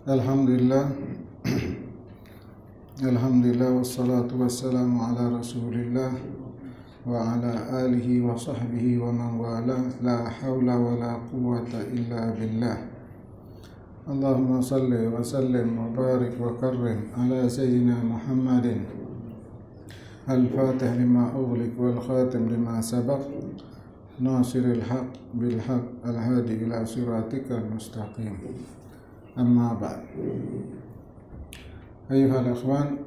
Alhamdulillah. Alhamdulillah wassalatu wassalamu ala Rasulillah wa ala alihi wa sahbihi wa man wala. La haula wa la quwwata illa billah. Allahumma salli wa sallim wa barik wa karrim ala sayyidina Muhammadin al-fatih lima ughliq wal khatim lima sabaq nasiril haq bil haq al-hadi ila siratikal mustaqim. Amma ba'd. Ayuhal akhwan,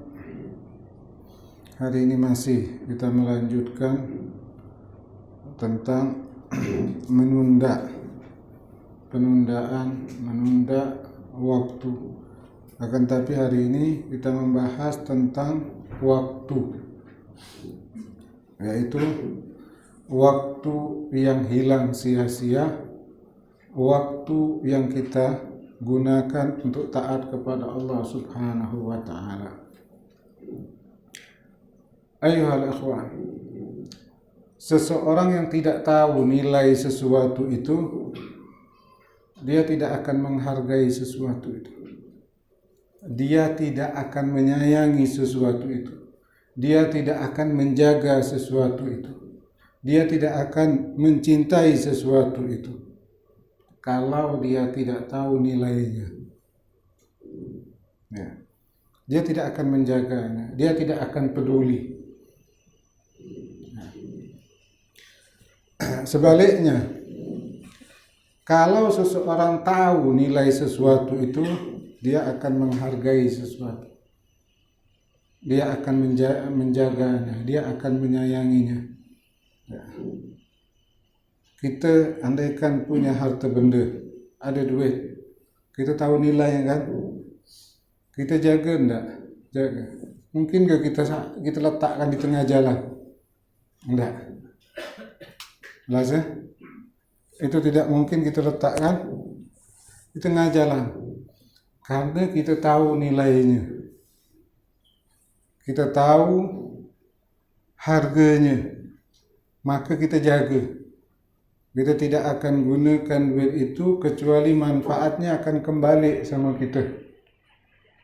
hari ini masih kita melanjutkan tentang menunda waktu. Akan tapi hari ini kita membahas tentang waktu, yaitu waktu yang hilang sia-sia, waktu yang kita gunakan untuk taat kepada Allah Subhanahu wa ta'ala. Ayuhal akhwan, seseorang yang tidak tahu nilai sesuatu itu, dia tidak akan menghargai sesuatu itu. Dia tidak akan menyayangi sesuatu itu. Dia tidak akan menjaga sesuatu itu. Dia tidak akan mencintai sesuatu itu kalau dia tidak tahu nilainya. Ya. Dia tidak akan menjaganya. Dia tidak akan peduli. Sebaliknya, kalau seseorang tahu nilai sesuatu itu, dia akan menghargai sesuatu. Dia akan menjaganya. Dia akan menyayanginya. Ya. Kita andaikan punya harta benda, ada duit, kita tahu nilainya kan? Kita jaga enggak? Jaga. Mungkin ke kita letakkan di tengah jalan? Enggak. Jelas ya? Itu tidak mungkin kita letakkan di tengah jalan. Karena kita tahu nilainya. Kita tahu harganya. Maka kita jaga. Kita tidak akan gunakan duit itu kecuali manfaatnya akan kembali sama kita.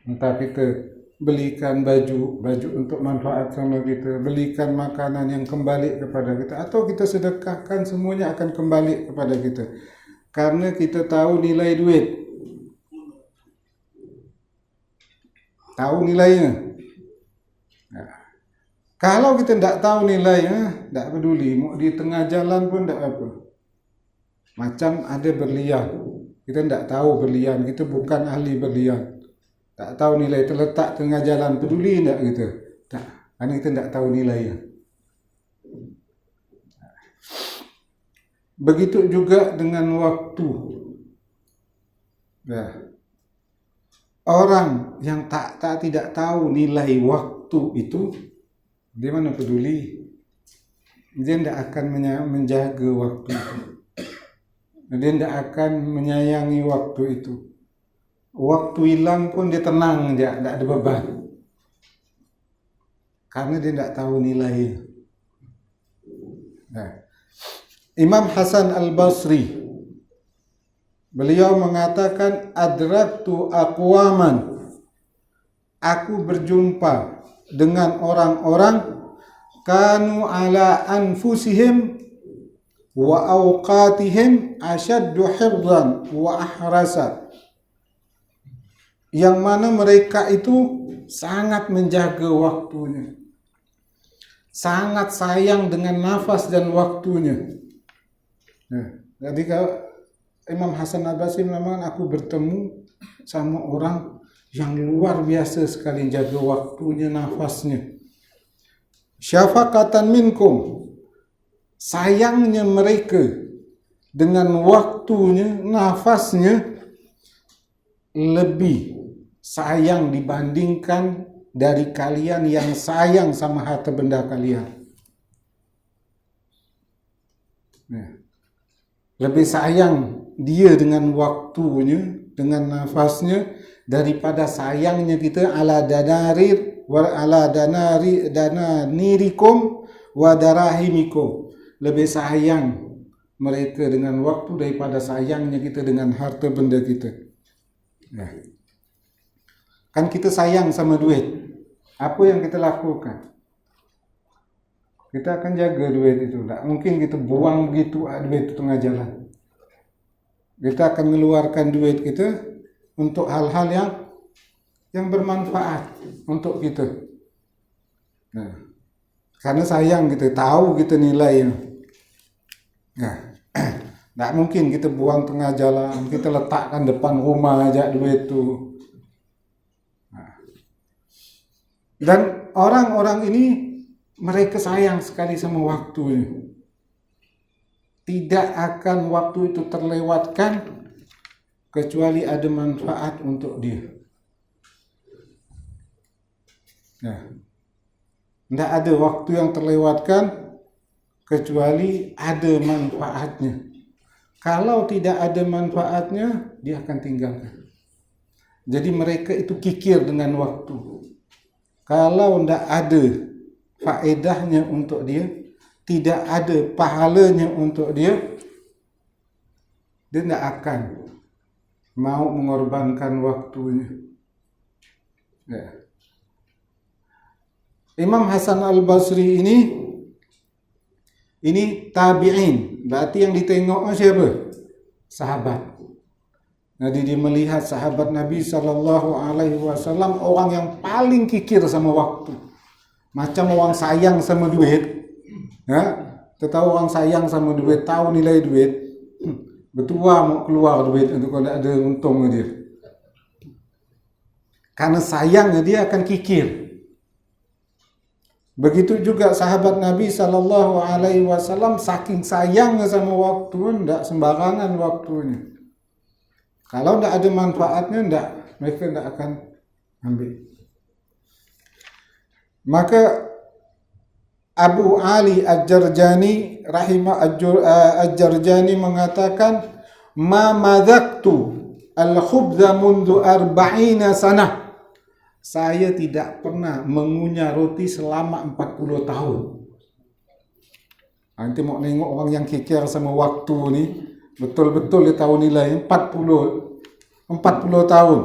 Entah kita belikan baju untuk manfaat sama kita, belikan makanan yang kembali kepada kita, atau kita sedekahkan, semuanya akan kembali kepada kita. Karena kita tahu nilai duit. Tahu nilainya. Nah, kalau kita tidak tahu nilainya, tidak peduli, mau di tengah jalan pun tidak apa. Macam ada berlian, kita tidak tahu berlian, kita bukan ahli berlian, tak tahu nilai, terletak tengah jalan, peduli tidak kita? Tak, karena kita tidak tahu nilainya. Begitu juga dengan waktu. Ya. Orang yang tidak tahu nilai waktu itu, dia mana peduli? Dia tidak akan menjaga waktu itu. Dia tidak akan menyayangi waktu itu. Waktu hilang pun dia tenang aja, tidak ada beban. Karena dia tidak tahu nilainya. Nah, Imam Hasan Al-Basri, beliau mengatakan, adraktu aqwaman, aku berjumpa dengan orang-orang kanu ala anfusihim wa awqatihim asyaddu hirdan wa ahrasa, yang mana mereka itu sangat menjaga waktunya, sangat sayang dengan nafas dan waktunya. Nah, jadi kalau Imam Hasan Al-Basri mengatakan, aku bertemu sama orang yang luar biasa sekali jaga waktunya, nafasnya. Syafaqatan minkum, sayangnya mereka dengan waktunya, nafasnya lebih sayang dibandingkan dari kalian yang sayang sama harta benda kalian. Lebih sayang dia dengan waktunya, dengan nafasnya, daripada sayangnya kita ala dananirikum wa darahimikum. Lebih sayang mereka dengan waktu daripada sayangnya kita dengan harta benda kita. Kan kita sayang sama duit. Apa yang kita lakukan? Kita akan jaga duit itu. Tak mungkin kita buang begitu duit itu tengah jalan. Kita akan mengeluarkan duit kita untuk hal-hal yang bermanfaat untuk kita. Karena sayang kita, tahu kita nilai. Tak mungkin kita buang tengah jalan, kita letakkan depan rumah aja duit itu. Dan orang-orang ini mereka sayang sekali sama waktu. Tidak akan waktu itu terlewatkan kecuali ada manfaat untuk dia. Tidak ada waktu yang terlewatkan kecuali ada manfaatnya. Kalau tidak ada manfaatnya, dia akan tinggalkan. Jadi mereka itu kikir dengan waktu. Kalau tidak ada faedahnya untuk dia, tidak ada pahalanya untuk dia, dia tidak akan mau mengorbankan waktunya. Imam Hasan Al-Basri ini tabi'in. Berarti yang ditengok siapa? Sahabat. Jadi dia melihat sahabat Nabi SAW orang yang paling kikir sama waktu. Macam orang sayang sama duit. Kita tahu orang sayang sama duit, tahu nilai duit. Betua mau keluar duit itu kalau tidak ada untungnya dia. Karena sayangnya dia akan kikir. Begitu juga sahabat Nabi SAW saking sayangnya sama waktu, tidak sembarangan waktunya. Kalau tidak ada manfaatnya, mereka tidak akan ambil. Maka Abu Ali Al-Jarjani Al-Jarjani mengatakan, ma madzaqtu al-khubza mundu 40 sanah. Saya tidak pernah mengunyah roti selama 40 tahun. Nanti mau nengok orang yang kikir sama waktu ni, betul-betul dia tahu nilai 40 tahun.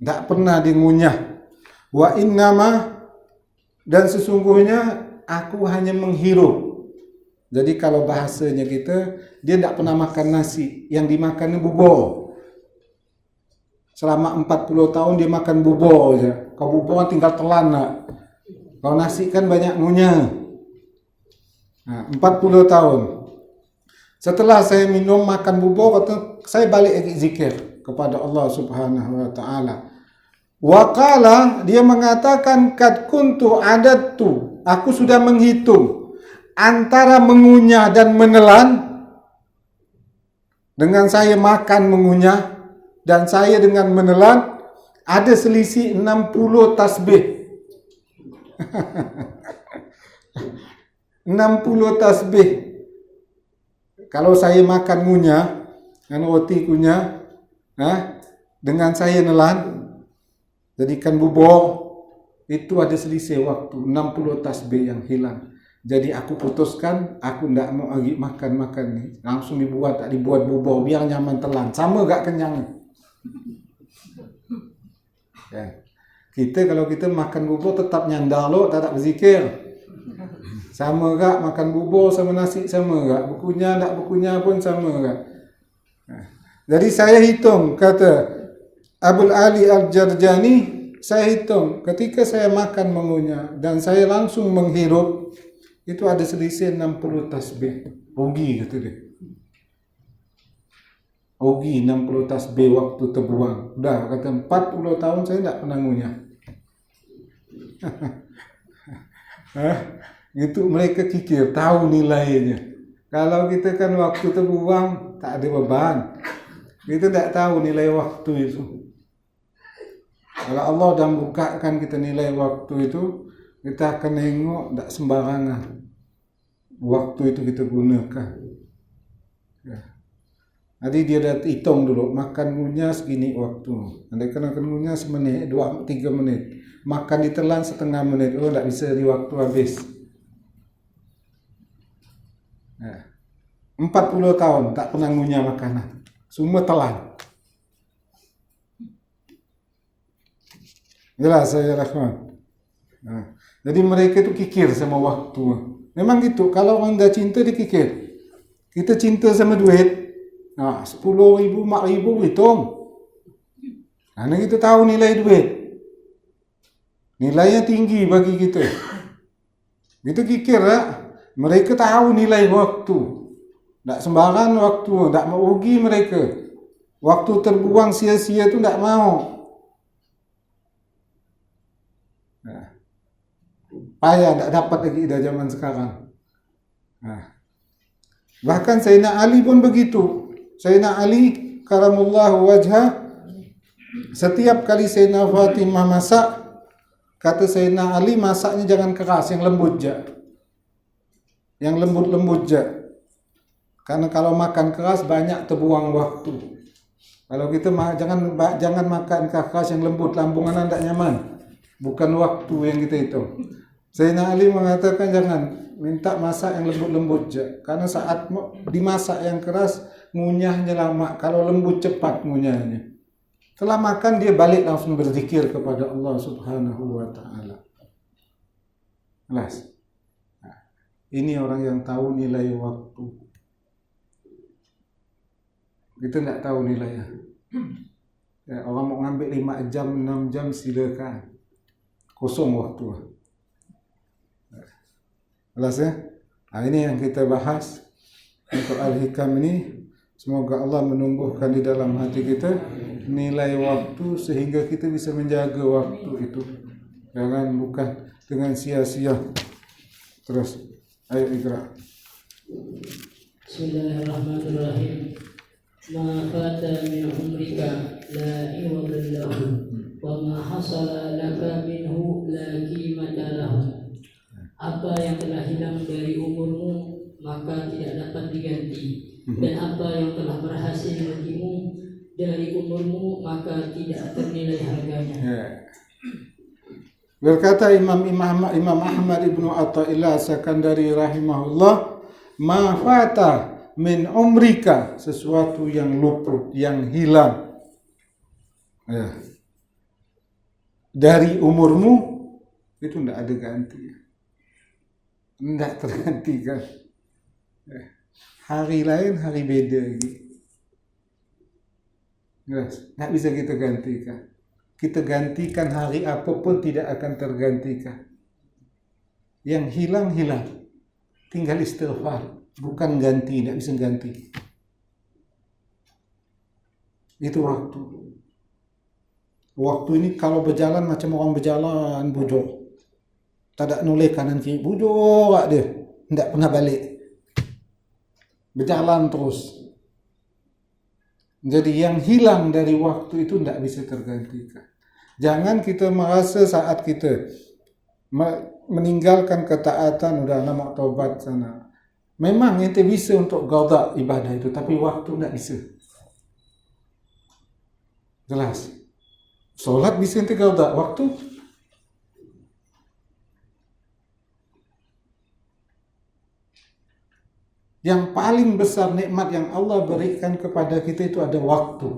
Tak pernah dia ngunyah. Wa innama, dan sesungguhnya aku hanya menghirup. Jadi kalau bahasanya kita, dia tak pernah makan nasi, yang dimakannya bubur. Selama 40 tahun dia makan bubur saja. Kalau bubur kan tinggal telan nak. Kalau nasi kan banyak ngunyah. 40 tahun. Setelah saya minum makan bubur, saya balik lagi zikir kepada Allah Subhanahu wa taala. Wa qala, dia mengatakan kad kuntu adattu, aku sudah menghitung antara mengunyah dan menelan. Dengan saya makan mengunyah dan saya dengan menelan ada selisih 60 tasbih. 60 tasbih. Kalau saya makan ngunyah, dengan roti kunyah, dengan saya nelan, jadikan bubur, itu ada selisih waktu, 60 tasbih yang hilang. Jadi aku putuskan, aku tidak mau lagi makan ni. Langsung dibuat bubur, biar nyaman telan. Sama gak kenyang? Kita kalau kita makan bubur tetap nyandar lo, tak berzikir. Sama gak makan bubur sama nasi, sama gak berkunyah tak berkunyah pun sama gak. Jadi saya hitung, kata Abul Ali Al-Jarjani, saya hitung ketika saya makan mengunyah dan saya langsung menghirup, itu ada selisih 60 tasbih. Rugi kata dia. Rugi 60 tasbih waktu terbuang. Dah kata 40 tahun saya tak pernah ngunyah. Itu mereka kikir, tahu nilainya. Kalau kita kan waktu terbuang tak ada beban. Kita tak tahu nilai waktu itu. Kalau Allah dah bukakan kita nilai waktu itu, kita akan tengok tak sembarangan waktu itu kita gunakan. Jadi dia dah hitung dulu, makan ngunyah segini waktu. Nanti kena ngunyah semenit, 2-3 menit. Makan ditelan setengah menit. Oh, tak bisa di waktu habis. 40 tahun tak pernah ngunyah makanan. Semua telan. Jelas saya rahman. Nah, jadi mereka itu kikir sama waktu. Memang gitu, kalau orang dah cinta dia kikir. Kita cinta sama duit, 10,000, 4,000 hitung. Karena kita tahu nilai duit. Nilainya tinggi bagi kita. Kita kikir mereka tahu nilai waktu. Tak sembarang waktu, tak mau rugi mereka. Waktu terbuang sia-sia tu tak mau. Payah tak dapat lagi dah zaman sekarang. Bahkan Sayyidina Ali pun begitu. Sayyidina Ali karamullahu wajhah, setiap kali Sayyidina Fatimah masak, kata Sayyidina Ali, masaknya jangan keras, yang lembut je. Yang lembut-lembut je. Karena kalau makan keras banyak terbuang waktu. Kalau kita jangan makan keras yang lembut, lambung anak tak nyaman. Bukan waktu yang kita hitung. Sayyidina Ali mengatakan jangan minta masak yang lembut-lembut je. Karena saat dimasak yang keras, ngunyahnya lama. Kalau lembut cepat ngunyahnya. Setelah makan dia balik langsung berzikir kepada Allah Subhanahu wa ta'ala. Jelas. Ini orang yang tahu nilai waktu. Kita tak tahu nilainya. Orang mau ngambil 5 jam, 6 jam silakan. Kosong waktu. Jelas ya? Ini yang kita bahas untuk Al-Hikam ini. Semoga Allah menumbuhkan di dalam hati kita nilai waktu sehingga kita bisa menjaga waktu itu. Jangan bukan dengan sia-sia. Terus, ayo ikra. Bismillahirrahmanirrahim. Ma fata min umrika la iwada lahu wa ma hasala laka minhu la qimata lahu. Apa yang telah hilang dari umurmu maka tidak dapat diganti, dan apa yang telah berhasil bagimu dari umurmu maka tidak ternilai harganya. Berkata Imam Ahmad ibnu Athaillah Sakandari rahimahullah, ma fata min umrika, sesuatu yang luput, yang hilang dari umurmu itu tidak ada ganti, tidak tergantikan. Hari lain, hari beda lagi. Tak bisa kita gantikan. Kita gantikan hari apapun tidak akan tergantikan. Yang hilang, hilang. Tinggal istighfar. Bukan ganti, tidak bisa ganti. Itu waktu. Waktu ini kalau berjalan macam orang berjalan bujur. Tak ada noleh kanan kiri. Bujur dia. Tidak pernah balik. Berjalan terus. Jadi yang hilang dari waktu itu tidak bisa tergantikan. Jangan kita merasa saat kita meninggalkan ketaatan, udah nak taubat sana. Memang ente bisa untuk qada ibadah itu, tapi waktu tidak bisa. Jelas. Solat bisa ente qada, waktu yang paling besar nikmat yang Allah berikan kepada kita itu ada waktu.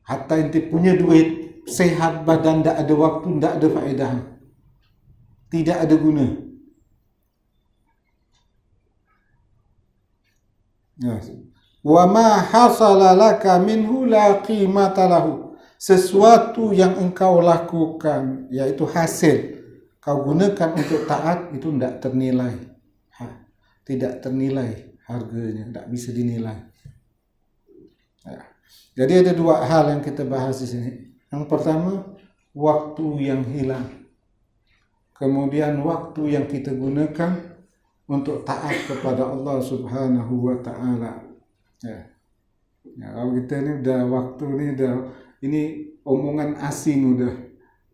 Hatta ente punya duit, sehat badan, tak ada waktu, tak ada faedah. Tidak ada guna. Wa ma hasala laka minhu la qimata lahu. Sesuatu yang engkau lakukan, yaitu hasil, kau gunakan untuk taat, itu tidak ternilai. Tidak ternilai harganya, tidak bisa dinilai. Jadi ada dua hal yang kita bahas di sini. Yang pertama, waktu yang hilang. Kemudian waktu yang kita gunakan untuk taat kepada Allah Subhanahu wa ta'ala. Kalau kita ini udah waktu ini omongan asing udah.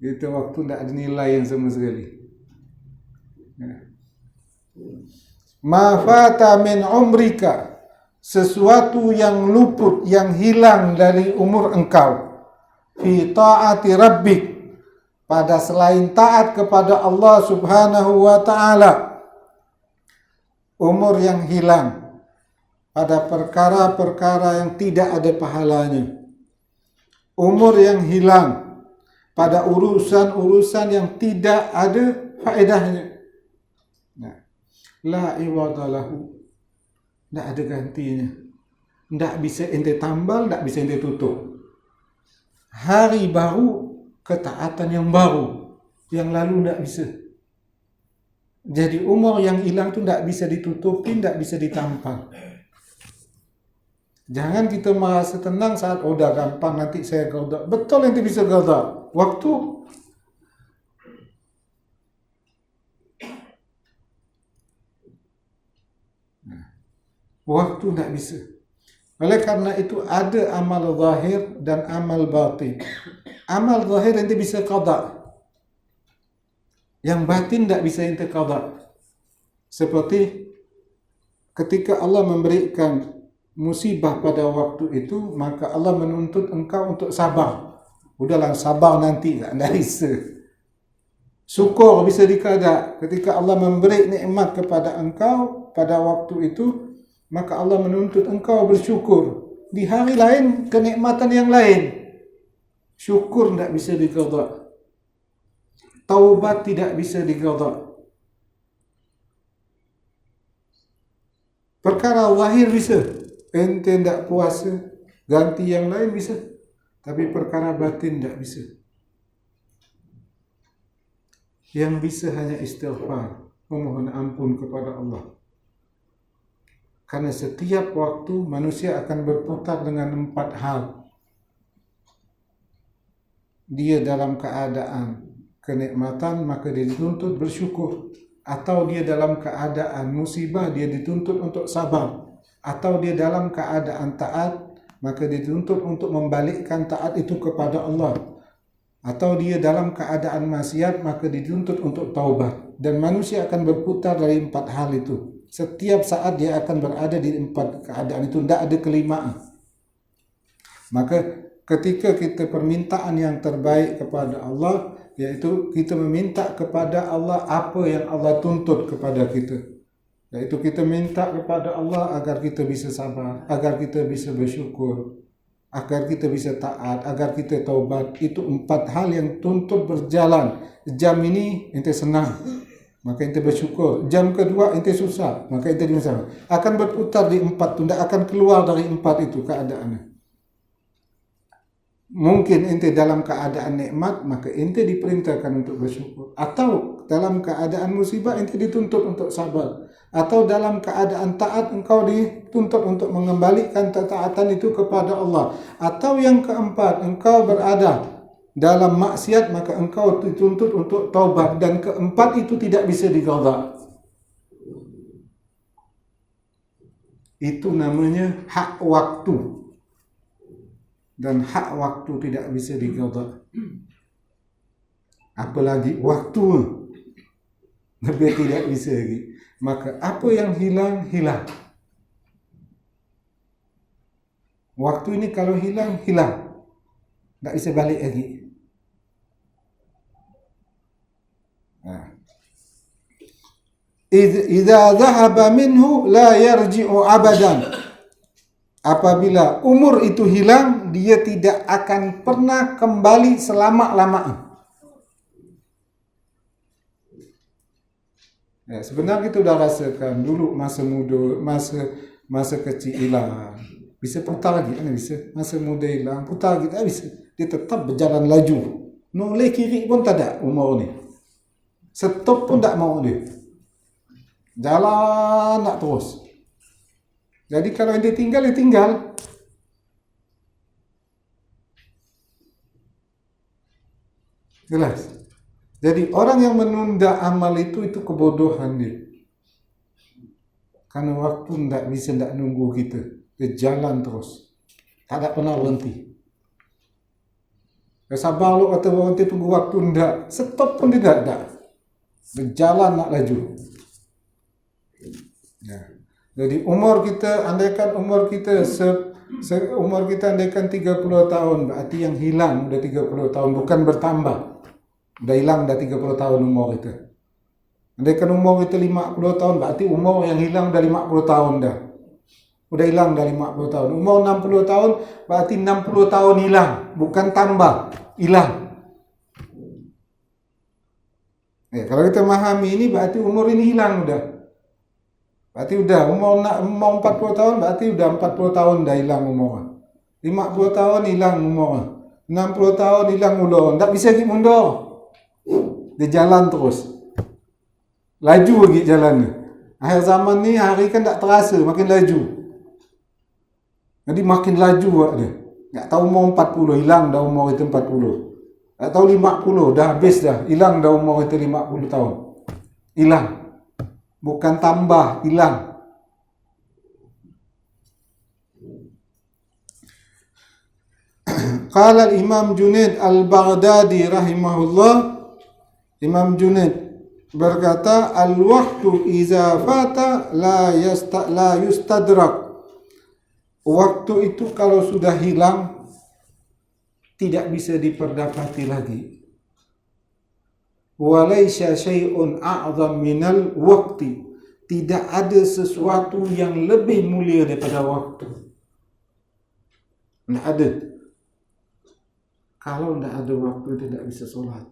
Itu waktu tidak ada nilai yang sama sekali. Ma fata min umrika, sesuatu yang luput, yang hilang dari umur engkau, fi ta'ati rabbik, pada selain taat kepada Allah Subhanahu wa ta'ala. Umur yang hilang pada perkara-perkara yang tidak ada pahalanya. Umur yang hilang pada urusan-urusan yang tidak ada faedahnya. Nah, la iwada lahu, tidak ada gantinya. Tidak bisa ente tambal, tidak bisa ente tutup. Hari baru, ketaatan yang baru, yang lalu tidak bisa. Jadi umur yang hilang itu tidak bisa ditutupin, tidak bisa ditampal. Jangan kita merasa tenang saat udah gampang nanti saya qada. Betul nanti bisa qada. Waktu tidak bisa. Oleh karena itu ada amal zahir dan amal batin. Amal zahir nanti bisa qada. Yang batin tidak bisa ente qada. Seperti ketika Allah memberikan musibah pada waktu itu, maka Allah menuntut engkau untuk sabar. Udahlah sabar nanti, tak bisa. Syukur bisa dikada. Ketika Allah memberi nikmat kepada engkau pada waktu itu, maka Allah menuntut engkau bersyukur. Di hari lain, kenikmatan yang lain. Syukur tidak bisa dikada. Taubat tidak bisa dikada. Perkara zahir bisa. Ente tidak puasa, ganti yang lain bisa. Tapi perkara batin tidak bisa. Yang bisa hanya istighfar, memohon ampun kepada Allah. Karena setiap waktu manusia akan berputar dengan 4 hal. Dia dalam keadaan kenikmatan, maka dia dituntut bersyukur. Atau dia dalam keadaan musibah, dia dituntut untuk sabar. Atau dia dalam keadaan taat, maka dia dituntut untuk membalikkan taat itu kepada Allah. Atau dia dalam keadaan maksiat, maka dituntut untuk taubat. Dan manusia akan berputar dari 4 hal itu. Setiap saat dia akan berada di 4 keadaan itu, tidak ada kelimaan. Maka ketika kita permintaan yang terbaik kepada Allah, yaitu kita meminta kepada Allah apa yang Allah tuntut kepada kita. Yaitu kita minta kepada Allah agar kita bisa sabar, agar kita bisa bersyukur, agar kita bisa taat, agar kita taubat. Itu 4 hal yang tuntut berjalan. Jam ini ente senang, maka ente bersyukur. Jam kedua ente susah, maka ente disabar. Akan berputar di 4 itu, tidak akan keluar dari 4 itu keadaannya. Mungkin ente dalam keadaan nikmat, maka ente diperintahkan untuk bersyukur. Atau dalam keadaan musibah, ente dituntut untuk sabar. Atau dalam keadaan taat, engkau dituntut untuk mengembalikan ketaatan itu kepada Allah. Atau yang keempat, engkau berada dalam maksiat, maka engkau dituntut untuk taubat. Dan keempat itu tidak bisa diqada. Itu namanya hak waktu. Dan hak waktu tidak bisa diqada. Apalagi waktu lebih tidak bisa lagi. Maka apa yang hilang, hilang. Waktu ini kalau hilang, hilang. Tak bisa balik lagi. Idza dhahaba minhu la yarji'u abadan. Apabila umur itu hilang, dia tidak akan pernah kembali selama-lamanya. Ya, sebenarnya kita sudah rasakan dulu masa muda, masa kecil hilang. Bisa putar lagi, bisa. Masa muda hilang, putar lagi, tak bisa. Dia tetap berjalan laju. Noleh kiri pun tak ada umur ni. Stop pun tak mau dia. Jalan nak terus. Jadi kalau dia tinggal, dia tinggal. Jelas. Jadi orang yang menunda amal itu kebodohan dia. Karena waktu tidak nunggu kita. Dia jalan terus. Tak ada pernah berhenti. Sabar lu kata berhenti tunggu waktu tidak. Stop pun tidak ada. Berjalan nak laju. Ya. Jadi umur kita, andaikan umur kita umur kita andaikan 30 tahun, berarti yang hilang udah 30 tahun, bukan bertambah. Udah hilang udah 30 tahun umur kita. Andaikan umur kita 50 tahun, berarti umur yang hilang udah 50 tahun dah. Udah hilang dah 50 tahun. Umur 60 tahun berarti 60 tahun hilang, bukan tambah, hilang. Kalau kita memahami ini berarti umur ini hilang udah. Berarti udah umur 40 tahun berarti udah 40 tahun dah hilang umur. 50 tahun hilang umur. 60 tahun hilang ulur. Tak bisa pergi mundur. Dia jalan terus. Laju lagi jalannya. Akhir zaman ni hari kan tak terasa, makin laju. Jadi makin laju buat dia. Tak tahu umur 40 hilang dah umur itu 40. Tak tahu 50 dah habis dah, hilang dah umur itu 50 tahun. Hilang. Bukan tambah, hilang. Qala al-Imam Junaid al-Baghdadi rahimahullah, Imam Junaid berkata, al-waqtu iza fata la yustadrak. Waktu itu kalau sudah hilang tidak bisa diperdapati lagi. Walaysa syai'un a'zam minal waqti. Tidak ada sesuatu yang lebih mulia daripada waktu. Tidak ada. Kalau tidak ada waktu tidak bisa solat.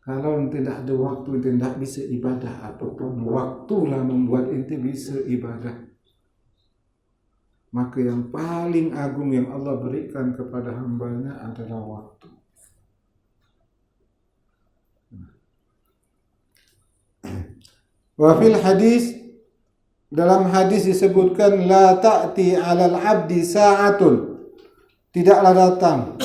Kalau tidak ada waktu tidak bisa ibadah. Apapun waktulah membuat ente bisa ibadah. Maka yang paling agung yang Allah berikan kepada hambanya adalah waktu. Wa fil hadis, dalam hadis disebutkan, la ta'ti 'alal 'abdi sa'atun, tidaklah datang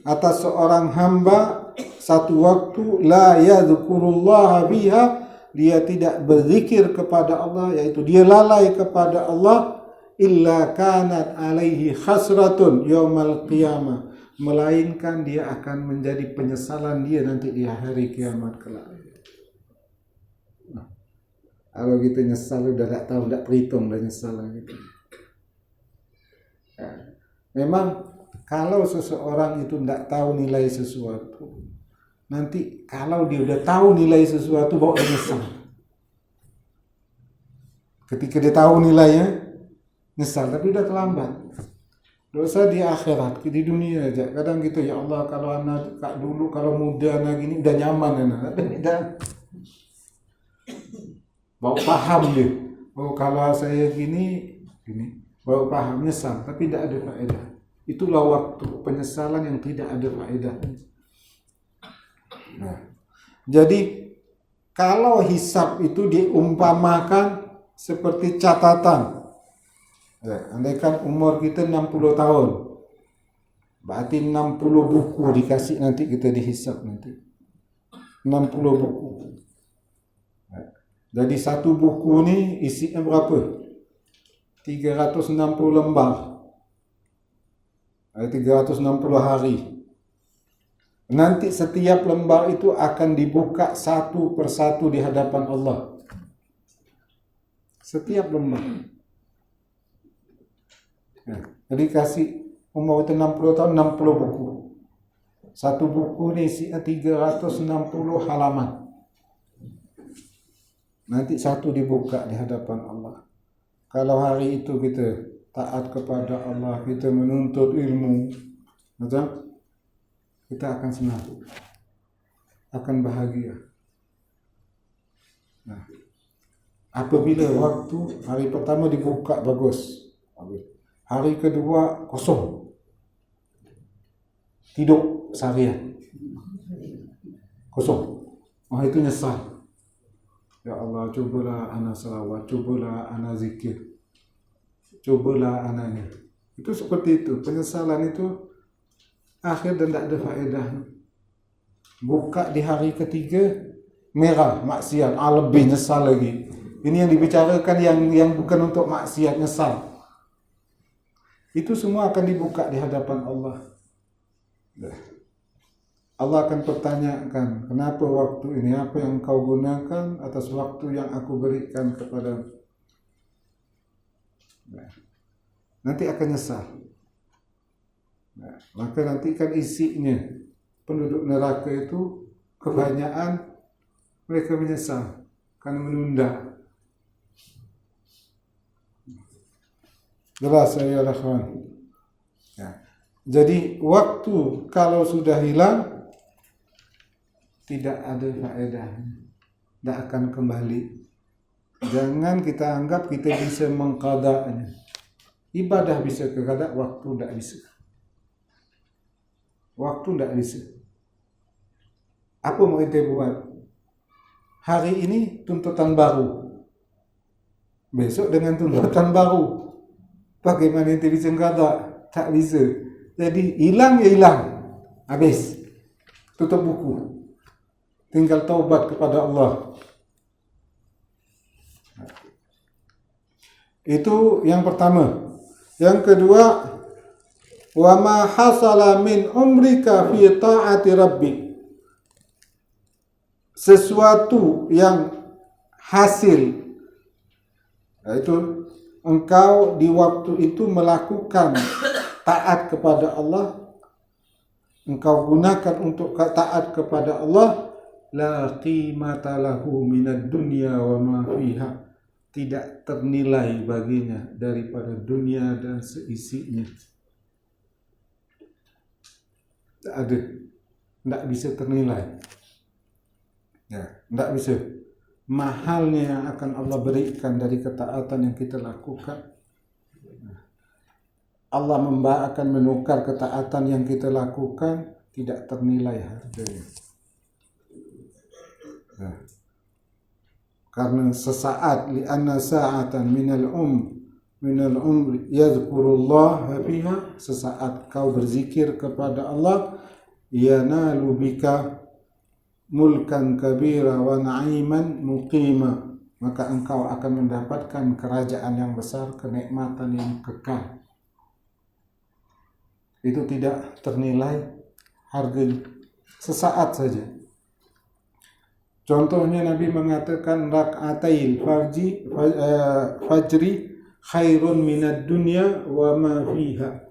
atas seorang hamba satu waktu, la yadhkurullaha biha, dia tidak berzikir kepada Allah, yaitu dia lalai kepada Allah, illa kanat alaihi khasratun yaumal qiyamah, melainkan dia akan menjadi penyesalan dia nanti di hari kiamat kelak. Kalau kita nyesal udah tak tahu, tak perhitung dah nyesal gitu. Memang kalau seseorang itu tak tahu nilai sesuatu, nanti kalau dia udah tahu nilai sesuatu bawa dia nyesal. Ketika dia tahu nilainya nyesal, tapi udah terlambat. Dosa di akhirat, di dunia aja. Kadang gitu, ya Allah kalau anak kak dulu kalau muda anak gini udah nyaman anak. Tapi dah baru paham dia. Oh kalau saya gini, baru paham, nyesal, tapi tidak ada faedah. Itulah waktu penyesalan yang tidak ada faedah. Nah, jadi kalau hisab itu diumpamakan seperti catatan. Andaikan umur kita 60 tahun, berarti 60 buku dikasih nanti kita dihisab nanti. 60 buku. Jadi satu buku ni isinya berapa? 360 lembar. 360 hari. Nanti setiap lembar itu akan dibuka satu persatu di hadapan Allah. Setiap lembar. Jadi kasih umur itu 60 tahun, 60 buku. Satu buku ni isinya 360 halaman. Nanti satu dibuka di hadapan Allah. Kalau hari itu kita taat kepada Allah, kita menuntut ilmu, betul? Kita akan senang, akan bahagia. Nah, apabila waktu hari pertama dibuka bagus, hari kedua kosong, tidur seharian, kosong. Itu nyesal. Ya Allah, cubalah ana salawat, cubalah ana zikir, cubalah ana ni. Itu seperti itu. Penyesalan itu akhir dan tak ada faedah. Buka di hari ketiga, merah, maksiat, lebih nyesal lagi. Ini yang dibicarakan yang bukan untuk maksiat, nyesal. Itu semua akan dibuka di hadapan Allah. Allah akan pertanyakan, kenapa waktu ini, apa yang kau gunakan atas waktu yang aku berikan kepada. Nanti akan nyesal. Maka nanti kan isinya penduduk neraka itu kebanyakan mereka menyesal karena menunda. Jelas ya kawan. Ya. Jadi waktu kalau sudah hilang tidak ada faedah, tidak akan kembali. Jangan kita anggap kita bisa mengqada'nya. Ibadah bisa keqada', waktu tidak bisa. Waktu tidak bisa. Apa mau ente buat? Hari ini tuntutan baru, besok dengan tuntutan baru. Bagaimana ente bisa qada'? Tak bisa. Jadi hilang ya hilang, habis, tutup buku. Tinggal taubat kepada Allah. Itu yang pertama. Yang kedua, wa ma hasala min umrika fi ta'ati rabbik. Sesuatu yang hasil, yaitu engkau di waktu itu melakukan taat kepada Allah, engkau gunakan untuk taat kepada Allah, la qimata lahu minad dunya wa ma fiha, tidak ternilai baginya daripada dunia dan seisinya. Tak ada, tidak bisa ternilai. Ya, tidak bisa. Mahalnya yang akan Allah berikan dari ketaatan yang kita lakukan. Allah akan menukar ketaatan yang kita lakukan, tidak ternilai harganya. Ya. Karena sesaat, li'anna sa'atan minal umri yadhkurullah fiha, sesaat kau berzikir kepada Allah, yanalu bika mulkan kabira wa na'iman muqima, maka engkau akan mendapatkan kerajaan yang besar, kenikmatan yang kekal. Itu tidak ternilai harganya, sesaat saja. Contohnya Nabi mengatakan rak'atail fajri khairun minad dunya wa ma fiha.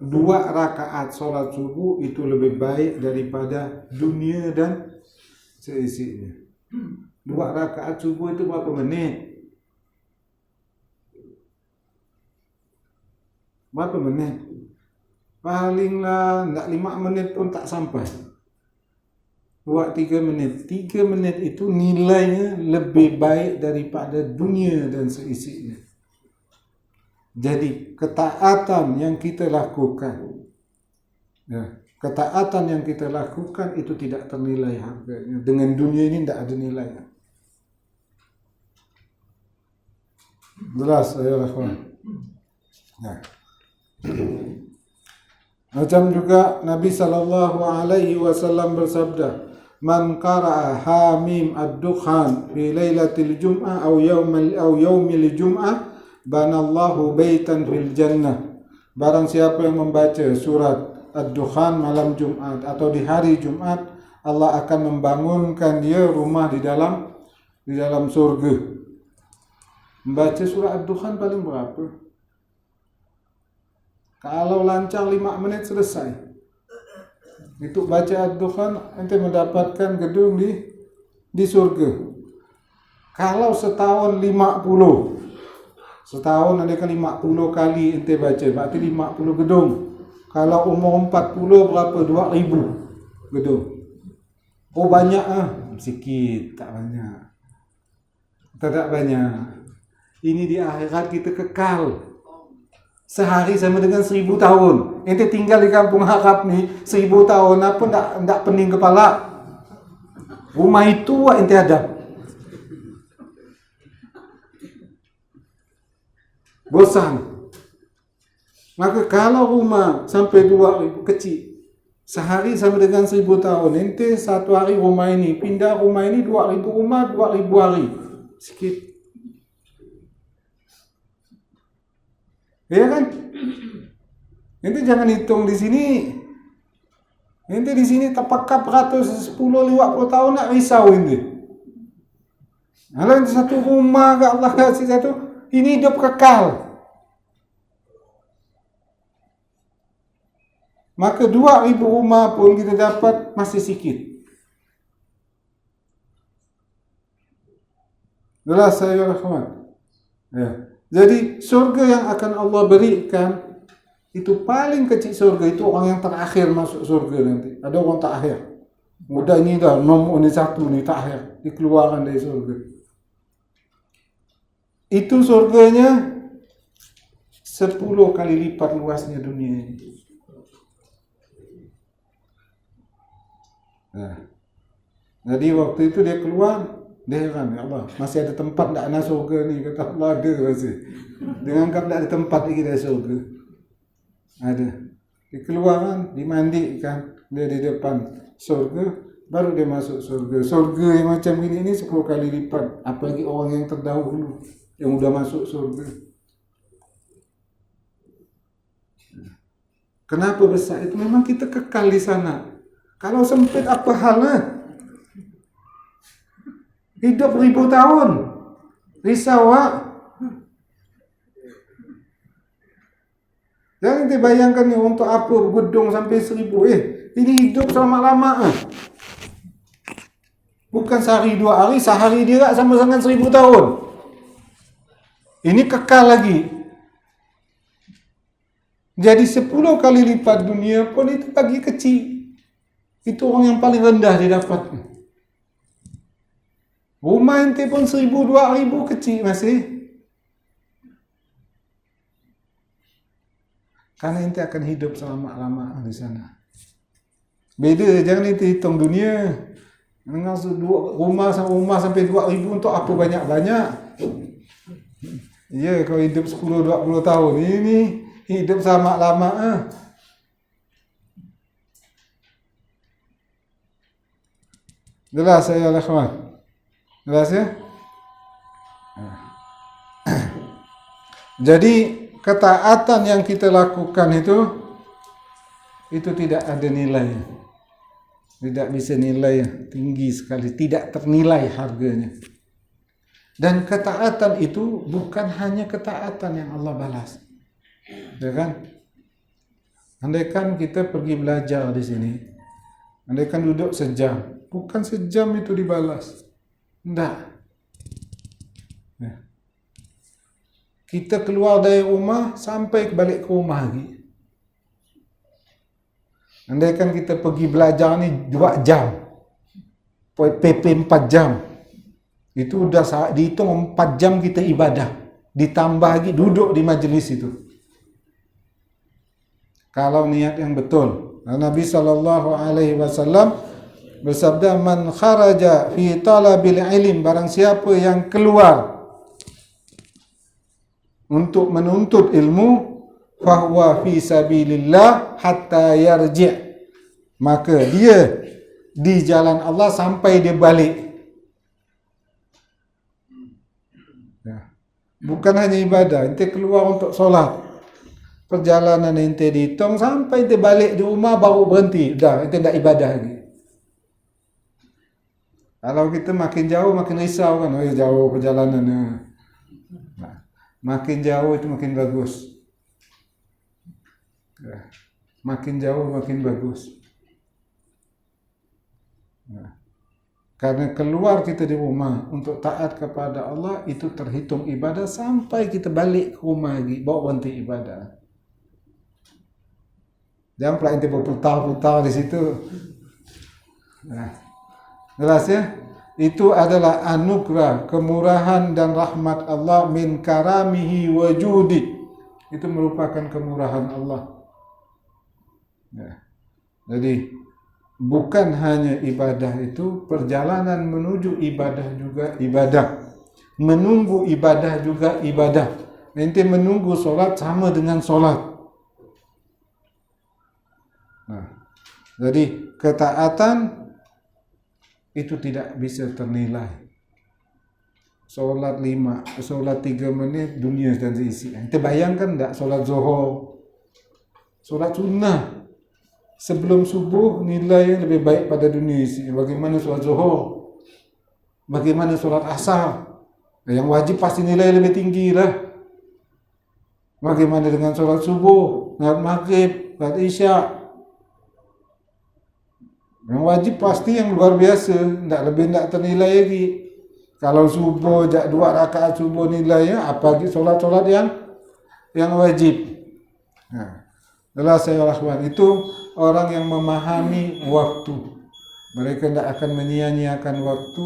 2 rakaat salat subuh itu lebih baik daripada dunia dan seisinya. 2 rakaat subuh itu berapa menit? Berapa menit? Palinglah enggak 5 menit pun tak sampai. Buat 3 menit. 3 menit itu nilainya lebih baik daripada dunia dan seisinya. Jadi ketaatan yang kita lakukan, ya, ketaatan yang kita lakukan itu tidak ternilai harganya. Dengan dunia ini tidak ada nilainya. Jelas ya kawan. Nah. Macam juga Nabi SAW bersabda, man qara'a hamim ad-dukhan fi lailatil jum'ah aw yaumil jum'ah banallahu baitan fil jannah. Barang siapa yang membaca surat ad-dukhan malam Jumat atau di hari Jumat, Allah akan membangunkan dia rumah di dalam surga. Membaca surat ad-dukhan paling berapa? Kalau lancar 5 menit selesai. Itu baca ad-dukhan, ente mendapatkan gedung di surga. Kalau setahun 50, setahun ada kan 50 kali ente baca, berarti 50 gedung. Kalau umur 40 berapa? 2000 gedung. Oh banyak ah, sikit, tak banyak. Tak banyak. Ini di akhirat kita kekal. Sehari sama dengan 1000 tahun. Ente tinggal di kampung harap ni 1000 tahun apa ndak pening kepala. Rumah itu ente ada. Bosan. Maka kalau rumah sampai 2000 kecil, sehari sama dengan 1000 tahun. Ente satu hari rumah ini, pindah rumah ini 2000 rumah, 2000 hari. Sikit. Ya kan? Ente jangan hitung di sini. Ente di sini terpakap 110 50 tahun nak risau ente. Kalau ente satu rumah ke Allah kasih satu, ini hidup kekal. Maka 2000 rumah pun kita dapat masih sikit. Jelas saya rahmat. Ya. Jadi surga yang akan Allah berikan itu paling kecil surga, itu orang yang terakhir masuk surga nanti. Ada orang terakhir. Udah ini dah nomor ini satu ni terakhir dikeluarkan dari surga. Itu surganya 10 kali lipat luasnya dunia ini. Nah, jadi waktu itu dia keluar, dia heran, ya Allah, masih ada tempat tak nak surga ni? Kata Allah, ada masih. Dia anggap tak ada tempat lagi dari surga. Ada. Dikeluarkan, dimandikan, dia di depan surga, baru dia masuk surga. Surga yang macam ini 10 kali lipat. Apalagi orang yang terdahulu yang sudah masuk surga. Kenapa besar? Itu memang kita kekal di sana. Kalau sempit apa halnya? Hidup 1000 tahun. Risau. Jangan dibayangkan ni untuk apa gedung sampai 1000. Ini hidup selama-lama. Bukan sehari 2 hari, sehari dia sama dengan 1000 tahun. Ini kekal lagi. Jadi 10 kali lipat dunia pun itu bagi kecil. Itu orang yang paling rendah dia dapat. Rumah ente pun 1000, 2000 kecil masih. Karena ente akan hidup selama-lama di sana. Beda, jangan ente hitung dunia. Dengan rumah sampai 2000 untuk apa banyak-banyak. Ya, kalau hidup 10-20 tahun ini hidup selama-lama. Jelas ya kawan? Jelas ya? Jadi ketaatan yang kita lakukan itu tidak ada nilai. Tidak bisa nilai tinggi sekali, tidak ternilai harganya. Dan ketaatan itu bukan hanya ketaatan yang Allah balas. Ya kan? Andaikan kita pergi belajar di sini, andaikan duduk sejam, bukan sejam itu dibalas. Tidak. Ya. Kita keluar dari rumah sampai balik ke rumah lagi. Andaikan kita pergi belajar ni 2 jam, PP 4 jam, itu dah dihitung 4 jam kita ibadah. Ditambah lagi duduk di majlis itu. Kalau niat yang betul. Nabi SAW bersabda, man kharaja fi talabil ilm, barang siapa yang keluar untuk menuntut ilmu, fahuwa fi sabilillah hatta yarji', maka dia di jalan Allah sampai dia balik. Ya. Bukan hanya ibadah, ente keluar untuk solat, perjalanan ente dihitung sampai ente balik di rumah baru berhenti, dah ente tak ibadah lagi. Kalau kita makin jauh makin risau kan, jauh perjalanannya. Nah, makin jauh itu makin bagus. Ya. Makin jauh makin bagus. Nah, karena keluar kita di rumah untuk taat kepada Allah itu terhitung ibadah sampai kita balik ke rumah lagi, bawa berhenti ibadah. Jangan pula ente berputar-putar di situ. Nah, jelas ya? Itu adalah anugerah, kemurahan dan rahmat Allah, min karamihi wa judi. Itu merupakan kemurahan Allah. Ya. Jadi bukan hanya ibadah itu, perjalanan menuju ibadah juga ibadah. Menunggu ibadah juga ibadah. Nanti menunggu solat sama dengan solat. Nah, jadi ketaatan itu tidak bisa ternilai. Solat 3 menit dunia dan seisi. Kita bayangkan tak solat zuhur, solat sunnah sebelum subuh nilai yang lebih baik pada dunia isi. Bagaimana solat zuhur? Bagaimana solat asar? Yang wajib pasti nilai lebih tinggi lah. Bagaimana dengan solat subuh, solat maghrib, solat isya? Yang wajib pasti yang luar biasa, tak lebih tak ternilai lagi. Kalau subuh 2 rakaat subuh nilainya, apalagi solat-solat yang wajib. Nah, jelas saya ikhwan, itu orang yang memahami waktu. Mereka tidak akan menyia-nyiakan waktu,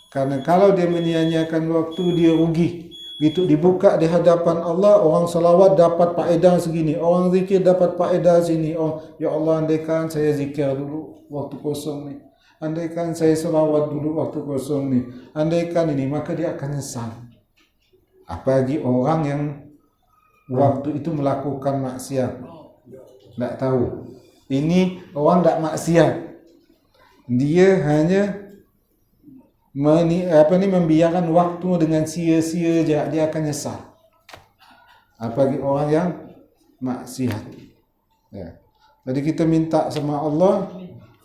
karena kalau dia menyia-nyiakan waktu, dia rugi. Gitu dibuka di hadapan Allah, orang salawat dapat faedah segini, orang zikir dapat faedah sini. Oh, ya Allah, andaikan saya zikir dulu waktu kosong nih. Andaikan saya selawat dulu waktu kosong nih. Andaikan ini, maka dia akan nyesal. Apalagi orang yang waktu itu melakukan maksiat. Tidak tahu. Ini orang tidak maksiat. Dia hanya membiarkan waktu dengan sia-sia aja, dia akan nyesal. Apalagi orang yang maksiat. Ya. Jadi kita minta sama Allah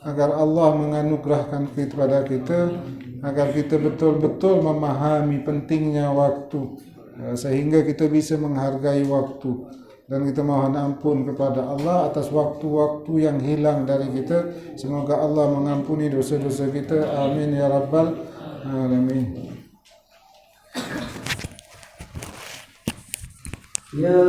agar Allah menganugerahkan kepada kita, agar kita betul-betul memahami pentingnya waktu, sehingga kita bisa menghargai waktu. Dan kita mohon ampun kepada Allah atas waktu-waktu yang hilang dari kita. Semoga Allah mengampuni dosa-dosa kita. Amin ya rabbal alamin. Ya